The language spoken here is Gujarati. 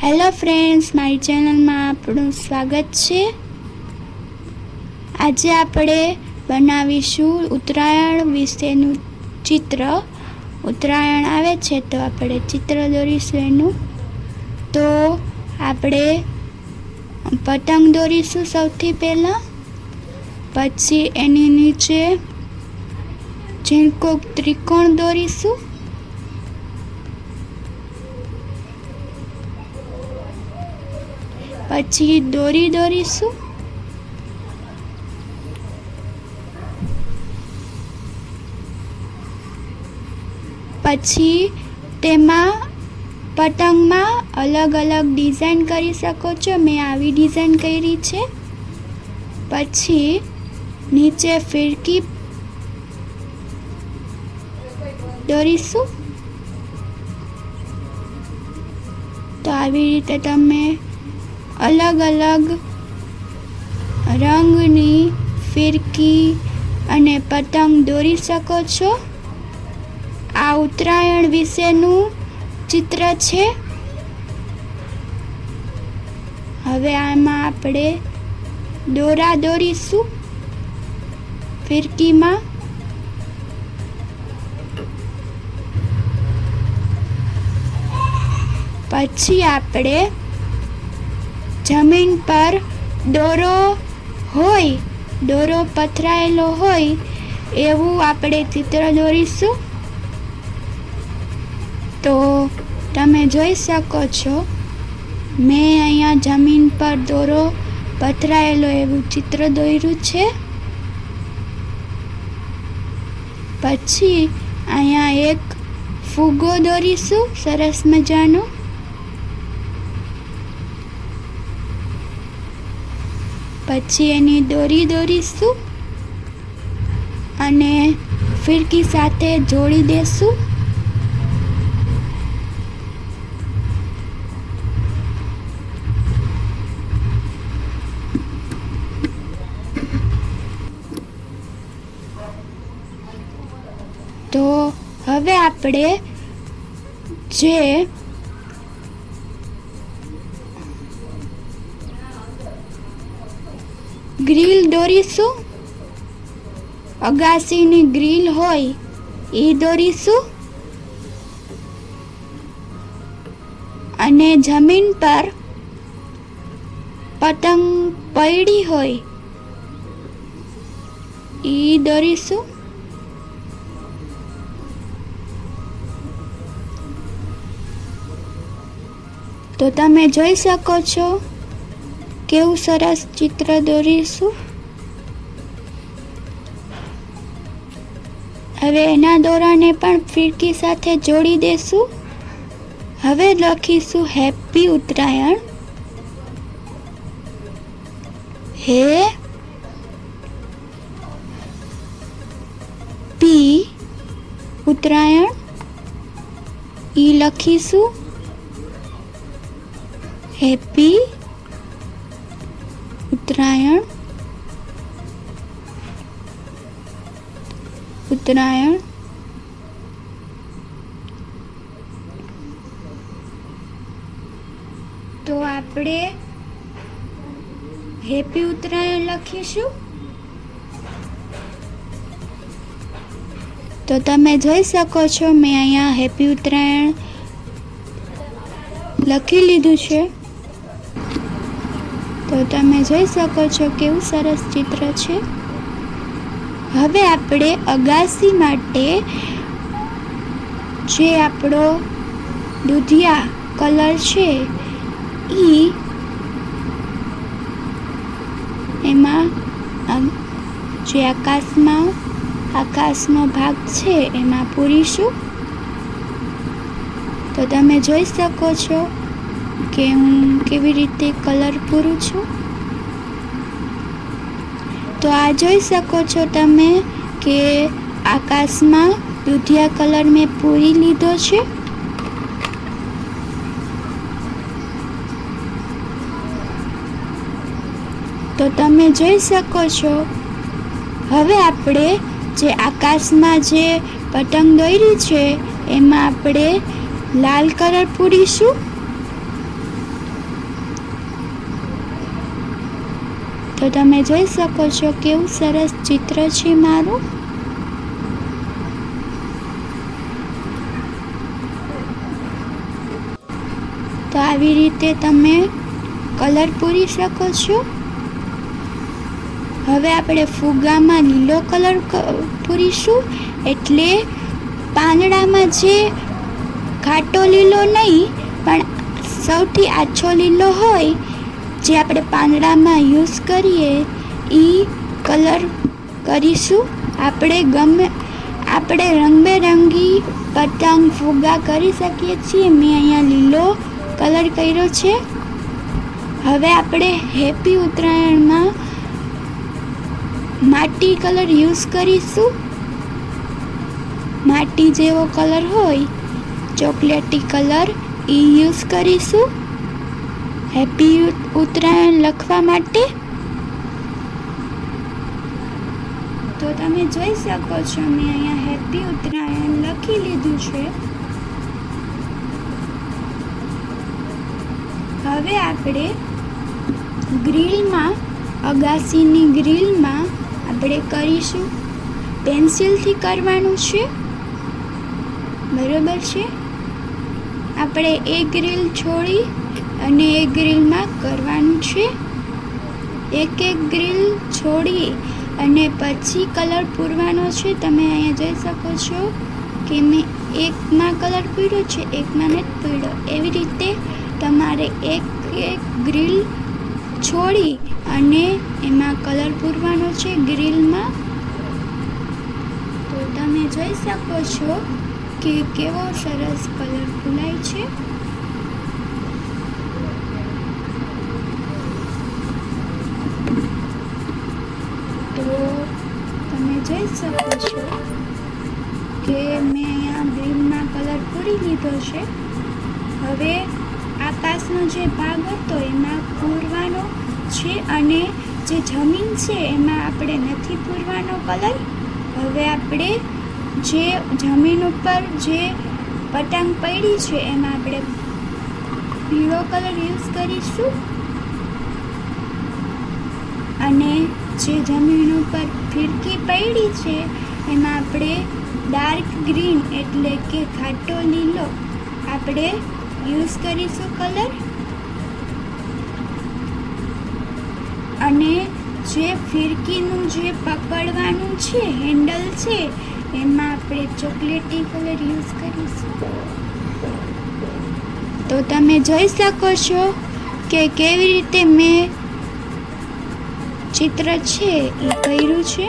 હેલો ફ્રેન્ડ્સ, મારી ચેનલમાં આપણું સ્વાગત છે। આજે આપણે બનાવીશું ઉત્તરાયણ વિશેનું ચિત્ર। ઉત્તરાયણ આવે છે તો આપણે ચિત્ર દોરીશું એનું। તો આપણે પતંગ દોરીશું સૌથી પહેલાં, પછી એની નીચે ઝીણકો ત્રિકોણ દોરીશું, પછી દોરી દોરીશું, પછી તેમાં પતંગમાં અલગ અલગ ડિઝાઇન કરી શકો છો। મેં આવી ડિઝાઇન કરી છે। પછી નીચે ફિરકી દોરીશું। તો આવી રીતે તમે અલગ અલગ રંગની ફિરકી અને પતંગ દોરી શકો છો। આ ઉત્તરાયણ વિશેનું ચિત્ર છે। હવે આમાં આપણે દોરા દોરીશું ફિરકીમાં। પછી આપણે જમીન પર દોરો પથરાયેલો હોય એવું આપણે ચિત્ર દોરીશું। તો તમે જોઈ શકો છો, મેં અહીંયા જમીન પર દોરો પથરાયેલો એવું ચિત્ર દોર્યું છે। પછી અહીંયા એક ફુગ્ગો દોરીશું સરસ મજાનો। પછી એની દોરી દોરીશું અને ફિરકી સાથે જોડી દેશું। તો હવે આપણે જે ગ્રીલ દોરીશું, અગાસીની ગ્રીલ હોય એ દોરીશું। અને જમીન પર પતંગ પડી હોય એ દોરીશું। તો તમે જોઈ શકો છો કેવું સરસ ચિત્ર દોરીશું। હવે એના દોરાને પણ ફિરકી સાથે જોડી દેશું। હવે લખીશું હેપી ઉત્તરાયણ। હેપી ઉત્તરાયણ ઈ લખીશું। હેપી ઉત્તરાયણ। તો આપણે હેપી ઉત્તરાયણ લખીશું। તો તમે જોઈ શકો છો, મેં અહીંયા હેપી ઉત્તરાયણ લખી લીધું છે। તો તમે જોઈ શકો છો કેવું સરસ ચિત્ર છે। હવે આપણે અગાસી માટે જે આપણો દૂધિયા કલર છે એમાં જે આકાશનો ભાગ છે એમાં પૂરીશું। તો તમે જોઈ શકો છો કે હું કેવી રીતે કલર પૂરું છું। તો આ જોઈ શકો છો તમે કે આકાશમાં દૂધિયા કલર મેં પૂરી લીધો છે। તો તમે જોઈ શકો છો, હવે આપણે જે આકાશમાં જે પતંગ દોરી છે એમાં આપણે લાલ કલર પૂરીશું। તો તમે જોઈ શકો છો કેવું સરસ ચિત્ર છે મારું. તો આવી રીતે તમે કલર પૂરી શકો છો. હવે આપણે ફુગ્ગામાં લીલો કલર પૂરીશું, એટલે પાંદડામાં જે ઘાટો લીલો નહીં પણ સૌથી આછો લીલો હોય, જે આપણે પાંદડામાં યુઝ કરીએ એ કલર કરીશું. આપણે રંગબેરંગી પતંગ ફુગ્ગા કરી શકીએ છીએ. મેં અહીંયા લીલો કલર કર્યો છે. હવે આપણે હેપી ઉત્તરાયણમાં માટી કલર યુઝ કરીશું. માટી જેવો કલર હોય, ચોકલેટી કલર, એ યુઝ કરીશું હેપી ઉત્તરાયણ લખવા માટે. તો તમે જોઈ શકો છો મેં અહીંયા હેપી ઉત્તરાયણ લખી લીધું છે. હવે આપણે ગ્રીલમાં, અગાસીની ગ્રીલમાં આપણે કરીશું. પેન્સિલથી કરવાનું છે, બરોબર છે. આપણે એક ગ્રીલ છોડી અને એક ગ્રીલમાં કરવાનું છે. એક ગ્રીલ છોડી અને પછી કલર પૂરવાનો છે. તમે અહીંયા જોઈ શકો છો કે મેં એકમાં કલર પૂર્યો છે, એકમાં નથી પૂર્યો. એવી રીતે તમારે એક ગ્રીલ છોડી અને એમાં કલર પૂરવાનો છે ગ્રીલમાં. તો તમે જોઈ શકો છો કે કેવો સરસ કલર ફૂલાય છે. તો તમે જોઈ શકો છો કે મેં અહીંયા ગ્રીનમાં કલર પૂરી લીધો છે. હવે આકાશનો જે ભાગ હતો એમાં પૂરવાનો છે અને જે જમીન છે એમાં આપણે નથી પૂરવાનો કલર. હવે આપણે જે જમીન ઉપર જે પતંગ પડી છે એમાં આપણે પીળો કલર યુઝ કરીશું અને જે જમીન ઉપર ફિરકી પડી છે એમાં આપણે ડાર્ક ગ્રીન એટલે કે ઘાટો લીલો આપણે યુઝ કરીશું કલર. અને જે ફિરકીનું જે પકડવાનું છે હેન્ડલ છે એમાં આપણે ચોકલેટી કલર યુઝ કરીશું. તો તમે જોઈ શકો છો કે કેવી રીતે મેં ચિત્ર છે એ કર્યું છે.